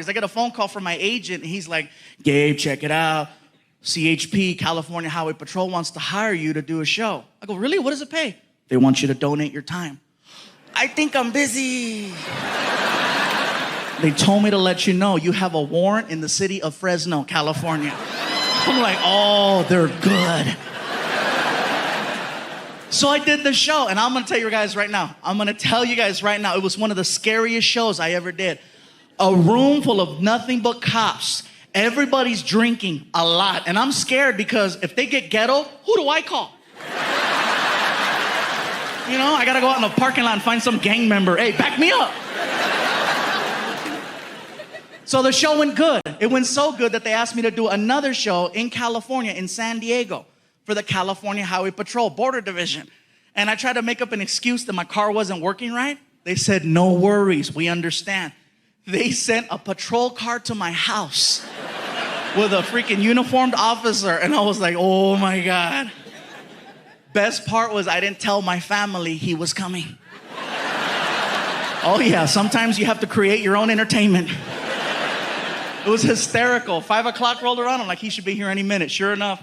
I get a phone call from my agent, and he's like, Gabe, check it out. CHP, California Highway Patrol, wants to hire you to do a show. I go, really? What does it pay? They want you to donate your time. I think I'm busy. They told me to let you know you have a warrant in the city of Fresno, California. I'm like, oh, they're good. So I did the show, and I'm gonna tell you guys right now. It was one of the scariest shows I ever did. A room full of nothing but cops. Everybody's drinking a lot. And I'm scared because if they get ghetto, who do I call? You know, I gotta go out in the parking lot and find some gang member. Hey, back me up. So the show went good. It went so good that they asked me to do another show in California, in San Diego, for the California Highway Patrol Border Division. And I tried to make up an excuse that my car wasn't working right. They said, no worries, we understand. They sent a patrol car to my house with a freaking uniformed officer. And I was like, oh my God. Best part was I didn't tell my family he was coming. Oh yeah, sometimes you have to create your own entertainment. It was hysterical. 5 o'clock rolled around. I'm like, he should be here any minute. Sure enough.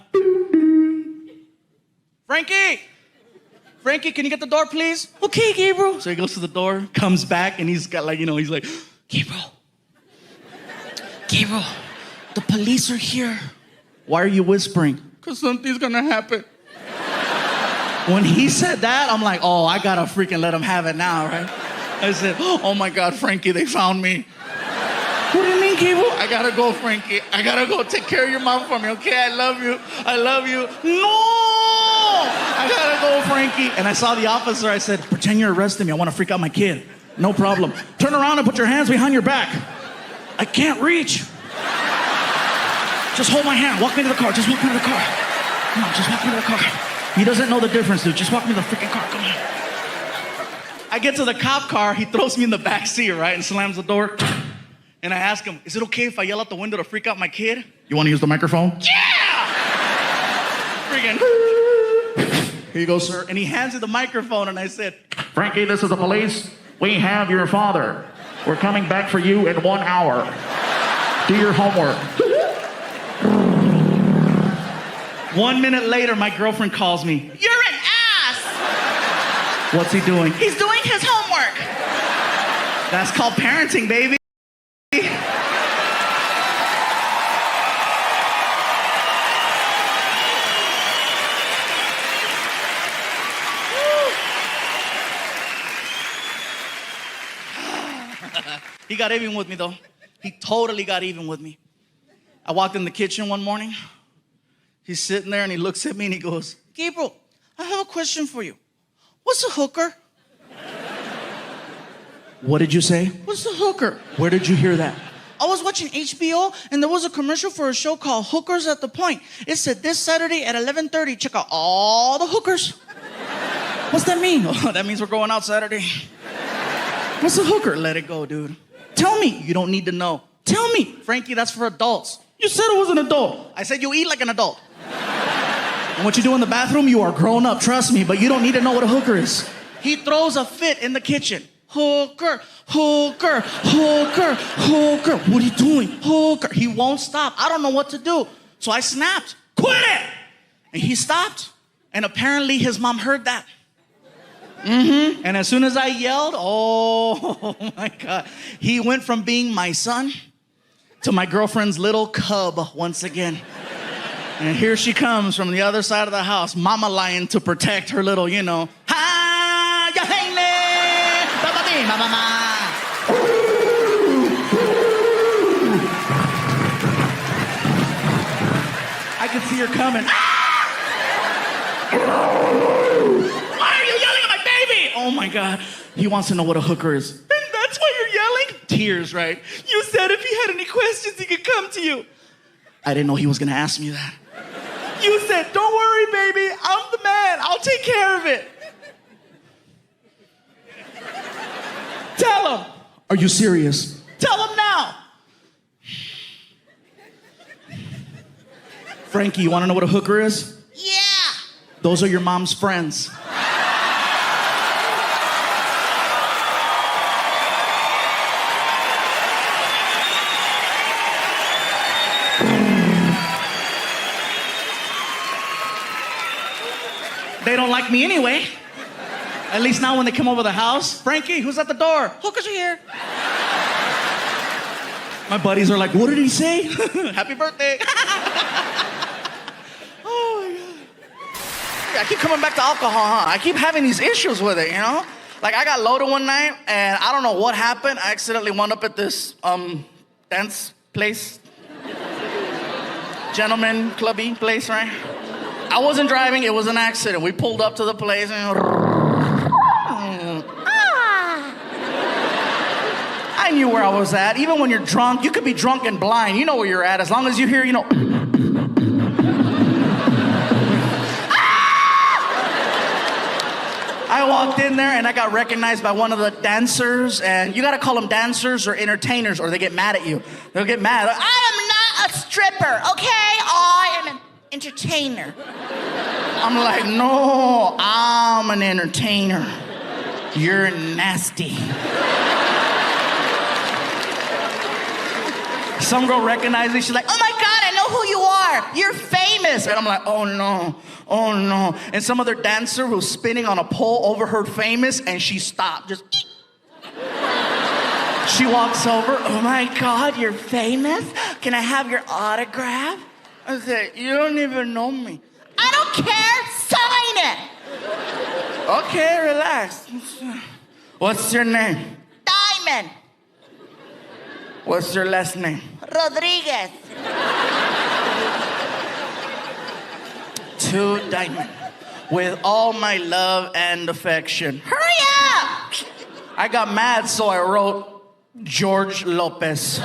Frankie, can you get the door, please? Okay, Gabriel. So he goes to the door, comes back, and he's got like, he's like, Gabriel, the police are here. Why are you whispering? Because something's gonna happen. When he said that, I'm like, oh, I gotta freaking let him have it now, right? I said, oh my God, Frankie, they found me. What do you mean, Gabriel? I gotta go, Frankie. I gotta go take care of your mom for me, okay? I love you. No! I gotta go, Frankie. And I saw the officer. I said, pretend you're arresting me. I want to freak out my kid. No problem. Turn around and put your hands behind your back. I can't reach. Just hold my hand. Walk me to the car. Just walk me to the car. Come on, just walk me to the car. He doesn't know the difference, dude. Just walk me to the freaking car. Come on. I get to the cop car. He throws me in the back seat, right, and slams the door. And I ask him, is it okay if I yell out the window to freak out my kid? You want to use the microphone? Yeah! Freaking. Here you go, sir. And he hands me the microphone, and I said, Frankie, this is the police. We have your father. We're coming back for you in 1 hour. Do your homework. 1 minute later, my girlfriend calls me. You're an ass! What's he doing? He's doing his homework. That's called parenting, baby. He got even with me, though. He totally got even with me. I walked in the kitchen one morning. He's sitting there, and he looks at me, and he goes, Gabriel, I have a question for you. What's a hooker? What did you say? What's a hooker? Where did you hear that? I was watching HBO, and there was a commercial for a show called Hookers at the Point. It said, this Saturday at 11:30, check out all the hookers. What's that mean? Oh, that means we're going out Saturday. What's a hooker? Let it go, dude. Tell me. You don't need to know. Tell me. Frankie, that's for adults. You said it was an adult. I said you eat like an adult. And what you do in the bathroom, you are grown up, trust me, but you don't need to know what a hooker is. He throws a fit in the kitchen. Hooker, hooker, hooker, hooker. What are you doing? Hooker. He won't stop. I don't know what to do. So I snapped. Quit it! And he stopped. And apparently his mom heard that. And as soon as I yelled, oh my God, he went from being my son to my girlfriend's little cub once again. And here she comes from the other side of the house, mama lion to protect her little, hi, ya hele, babadi, mama. I can see her coming. Oh my God, he wants to know what a hooker is. And that's why you're yelling? Tears, right? You said if he had any questions, he could come to you. I didn't know he was gonna ask me that. You said, don't worry, baby, I'm the man, I'll take care of it. Tell him. Are you serious? Tell him now. Frankie, you wanna know what a hooker is? Yeah. Those are your mom's friends. don't like me anyway. At least now when they come over the house, Frankie, who's at the door? Hookers are here. My buddies are like, what did he say? Happy birthday. Oh my God. I keep coming back to alcohol, huh? I keep having these issues with it, you know? Like I got loaded one night and I don't know what happened. I accidentally wound up at this dance place. Gentleman clubby place, right? I wasn't driving, it was an accident. We pulled up to the place and I knew where I was at. Even when you're drunk, you could be drunk and blind. You know where you're at. As long as you hear, you know. I walked in there and I got recognized by one of the dancers. And you gotta call them dancers or entertainers or they get mad at you. They'll get mad. I am not a stripper, okay? I am an entertainer. I'm like, no, I'm an entertainer. You're nasty. Some girl recognized me. She's like, oh my God, I know who you are. You're famous. And I'm like, oh no. And some other dancer who's spinning on a pole overheard famous and she stopped. Just. She walks over. Oh my God, you're famous? Can I have your autograph? I said, you don't even know me. I don't care. Sign it. Okay, relax. What's your name? Diamond. What's your last name? Rodriguez. To Diamond. With all my love and affection. Hurry up! I got mad, so I wrote George Lopez.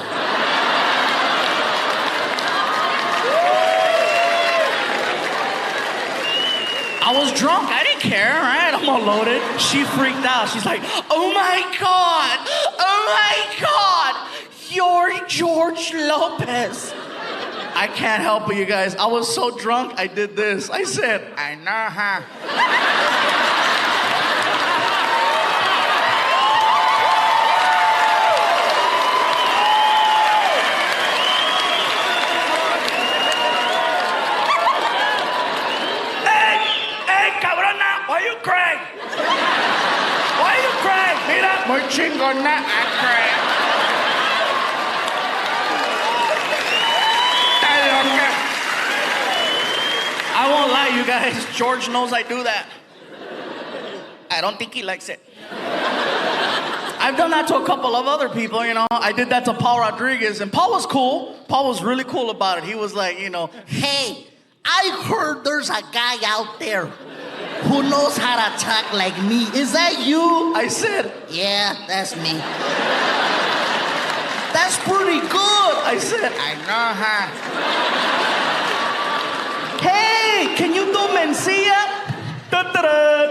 I was drunk, I didn't care, right? I'm all loaded. She freaked out. She's like, oh my God, you're George Lopez. I can't help it, you guys. I was so drunk, I did this. I said, I know, huh? Muy chingona, I cry. I won't lie, you guys. George knows I do that. I don't think he likes it. I've done that to a couple of other people, you know. I did that to Paul Rodriguez, and Paul was cool. Paul was really cool about it. He was like, you know, hey, I heard there's a guy out there who knows how to talk like me. Is that you? I said, yeah, that's me. That's pretty good. I said, I know, huh? Hey, can you do Mencia? Da-da-da.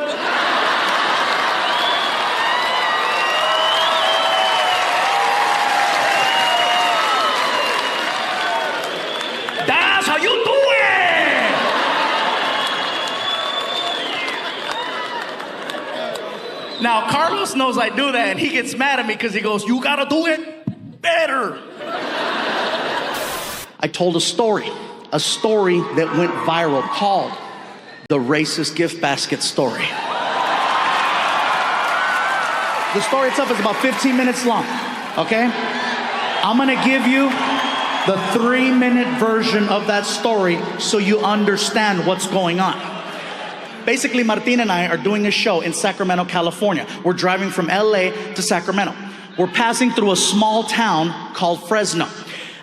That's how you do it. Now, Carlos knows I do that, and he gets mad at me because he goes, you gotta do it better. I told a story that went viral called the racist gift basket story. The story itself is about 15 minutes long, okay? I'm gonna give you the 3-minute version of that story so you understand what's going on. Basically, Martin and I are doing a show in Sacramento, California. We're driving from LA to Sacramento. We're passing through a small town called Fresno.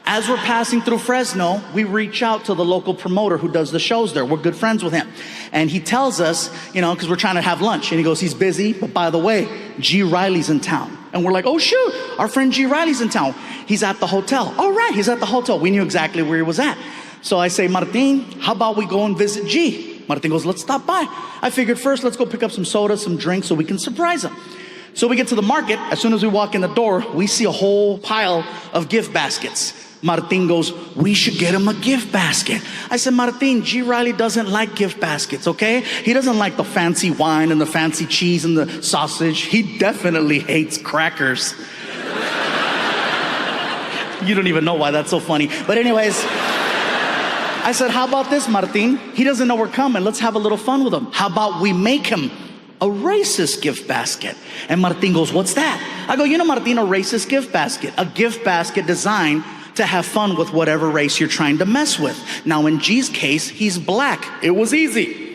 As we're passing through Fresno, we reach out to the local promoter who does the shows there. We're good friends with him. And he tells us, you know, because we're trying to have lunch. And he goes, he's busy, but by the way, G. Reilly's in town. And we're like, oh shoot, our friend G. Reilly's in town. He's at the hotel. All right, he's at the hotel. We knew exactly where he was at. So I say, Martin, how about we go and visit G? Martin goes, let's stop by. I figured first, let's go pick up some soda, some drinks so we can surprise him. So we get to the market. As soon as we walk in the door, we see a whole pile of gift baskets. Martin goes, we should get him a gift basket. I said, Martin, G. Reilly doesn't like gift baskets, okay? He doesn't like the fancy wine and the fancy cheese and the sausage. He definitely hates crackers. You don't even know why that's so funny. But anyways, I said, how about this, Martin? He doesn't know we're coming. Let's have a little fun with him. How about we make him a racist gift basket? And Martin goes, what's that? I go, you know, Martin, a racist gift basket. A gift basket designed to have fun with whatever race you're trying to mess with. Now, in G's case, he's black. It was easy.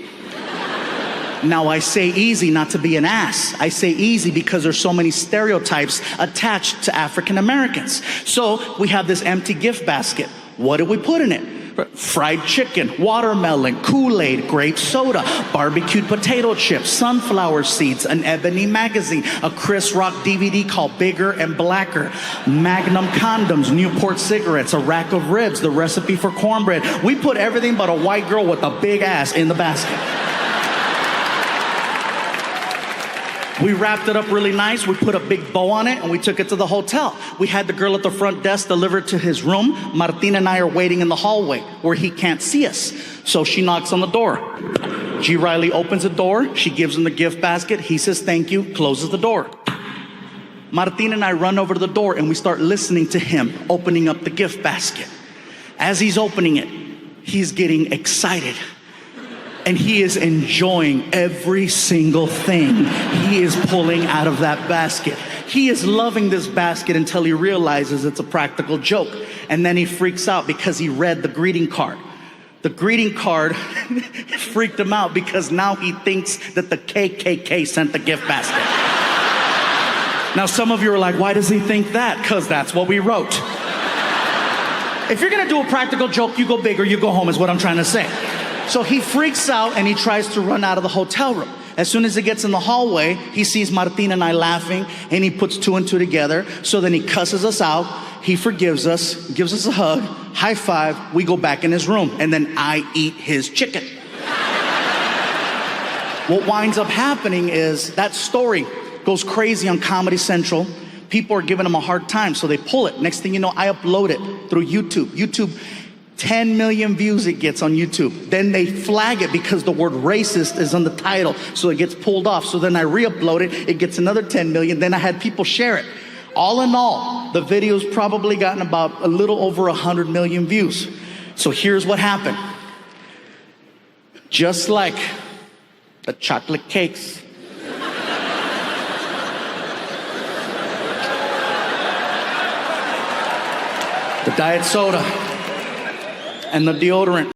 Now, I say easy not to be an ass. I say easy because there's so many stereotypes attached to African Americans. So we have this empty gift basket. What did we put in it? Fried chicken, watermelon, Kool-Aid, grape soda, barbecued potato chips, sunflower seeds, an Ebony magazine, a Chris Rock DVD called Bigger and Blacker, Magnum condoms, Newport cigarettes, a rack of ribs, the recipe for cornbread. We put everything but a white girl with a big ass in the basket. We wrapped it up really nice. We put a big bow on it and we took it to the hotel. We had the girl at the front desk deliver it to his room. Martin and I are waiting in the hallway where he can't see us. So she knocks on the door. G. Reilly opens the door. She gives him the gift basket. He says thank you, closes the door. Martin and I run over to the door and we start listening to him opening up the gift basket. As he's opening it, he's getting excited. And he is enjoying every single thing he is pulling out of that basket. He is loving this basket until he realizes it's a practical joke. And then he freaks out because he read the greeting card. The greeting card freaked him out because now he thinks that the KKK sent the gift basket. Now some of you are like, why does he think that? Because that's what we wrote. If you're gonna do a practical joke, you go big or you go home is what I'm trying to say. So he freaks out and he tries to run out of the hotel room. As soon as he gets in the hallway, he sees Martin and I laughing and he puts two and two together. So then he cusses us out. He forgives us, gives us a hug, high five. We go back in his room and then I eat his chicken. What winds up happening is that story goes crazy on Comedy Central. People are giving him a hard time, so they pull it. Next thing you know, I upload it through YouTube. 10 million views it gets on YouTube. Then they flag it because the word racist is on the title, so it gets pulled off. So then I re-upload it, it gets another 10 million. Then I had people share it. All in all, the video's probably gotten about a little over 100 million views. So here's what happened. Just like the chocolate cakes, the diet soda, and the deodorant.